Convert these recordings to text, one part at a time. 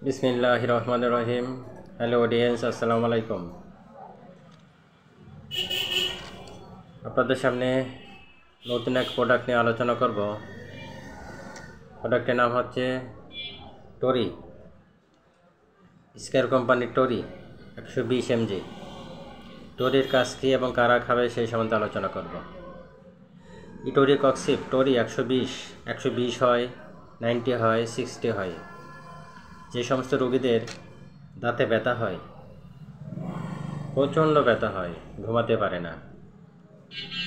বিসমিল্লাহির রহমানির রহিম। Hello audience, আসসালামু আলাইকুম। আপনাদের সামনে নতুন এক প্রোডাক্ট নিয়ে আলোচনা করব। প্রোডাক্টের নাম হচ্ছে টরি, স্কয়ার কোম্পানির টরি 120 mg। টরির কাজ কী এবং কারা খাবে সেই সম্বন্ধে আলোচনা করব। ইটোরি কক্সিপ টরি 120 হয়, 90 হয়, 60 হয়। যে সমস্ত রোগীদের দাঁতে ব্যথা হয়, প্রচণ্ড ব্যথা হয়, ঘুমাতে পারে না,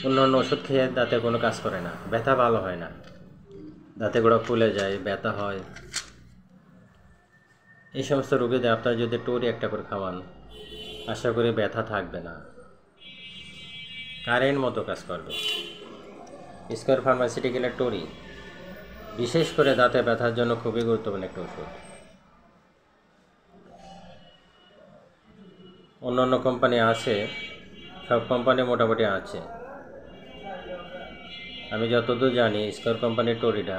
অন্যান্য ওষুধ খেয়ে দাঁতে কোনো কাজ করে না, ব্যথা ভালো হয় না, দাঁতে গোড়া ফুলে যায়, ব্যথা হয়, এই সমস্ত রোগীদের আপনারা যদি টরি একটা করে খাওয়ান, আশা করি ব্যথা থাকবে না, কারেন্ট মতো কাজ করবে। স্কয়ার ফার্মাসিউটিক্যালের টরি বিশেষ করে দাঁতে ব্যথার জন্য খুবই গুরুত্বপূর্ণ একটা ওষুধ। অন্যান্য কোম্পানি আছে, সব কোম্পানি মোটামুটি আছে। আমি যতদূর জানি স্কয়ার কোম্পানির টরিটা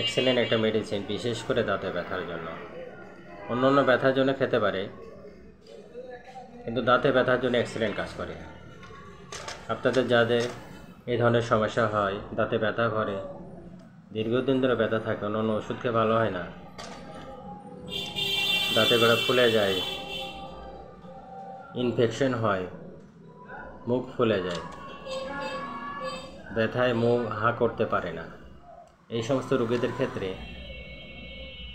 এক্সেলেন্ট একটা মেডিসিন, বিশেষ করে দাঁতে ব্যথার জন্য। অন্যান্য ব্যথার জন্য খেতে পারে, কিন্তু দাঁতে ব্যথার জন্য এক্সেলেন্ট কাজ করে। আপনাদের যাদের এই ধরনের সমস্যা হয়, দাঁতে ব্যথা করে, দীর্ঘদিন ধরে ব্যথা থাকে, অন্যান্য ওষুধ খেয়ে ভালো হয় না, দাঁতে গোড়া ফুলে যায়, ইনফেকশন হয়, মুখ ফুলে যায়, ব্যথায় মুখ হাঁ করতে পারে না, এই সমস্ত রোগীদের ক্ষেত্রে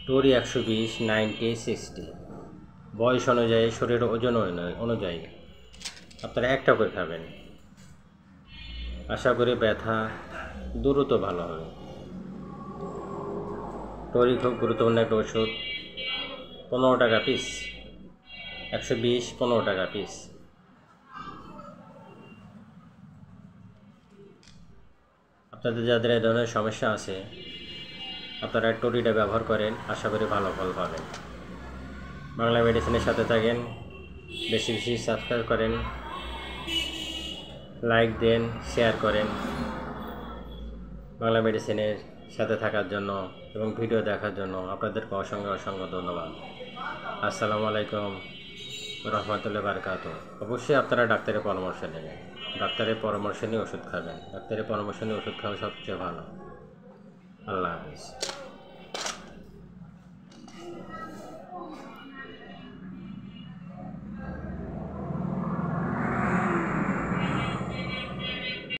টরি 120, 90, 60 বয়স অনুযায়ী, শরীরের ওজন অনুযায়ী আপনারা একটা করে খাবেন। আশা করি ব্যথা দ্রুত ভালো হবে। টরি খুব গুরুত্বপূর্ণ একটা ওষুধ। 15 টাকা পিস, 120, 15 টাকা পিস। আপনাদের যাদের এই ধরনের সমস্যা আছে, আপনারা টরিটা ব্যবহার করেন, আশা করি ভালো ফল পাবেন। বাংলা মেডিসিনের সাথে থাকেন, বেশি বেশি সাবস্ক্রাইব করেন, লাইক দেন, শেয়ার করেন। বাংলা মেডিসিনের সাথে থাকার জন্য এবং ভিডিও দেখার জন্য আপনাদেরকে অসংখ্য অসংখ্য ধন্যবাদ। আসসালামু আলাইকুম রহমতুল্লাহি ওয়া বারাকাতুহু। অবশ্যই আপনারা ডাক্তারের পরামর্শ নেবেন, ডাক্তারের পরামর্শ নিয়ে ওষুধ খাবেন। ডাক্তারের পরামর্শ নিয়ে ওষুধ খাওয়া সবচেয়ে ভালো। আল্লাহ হাফেজ।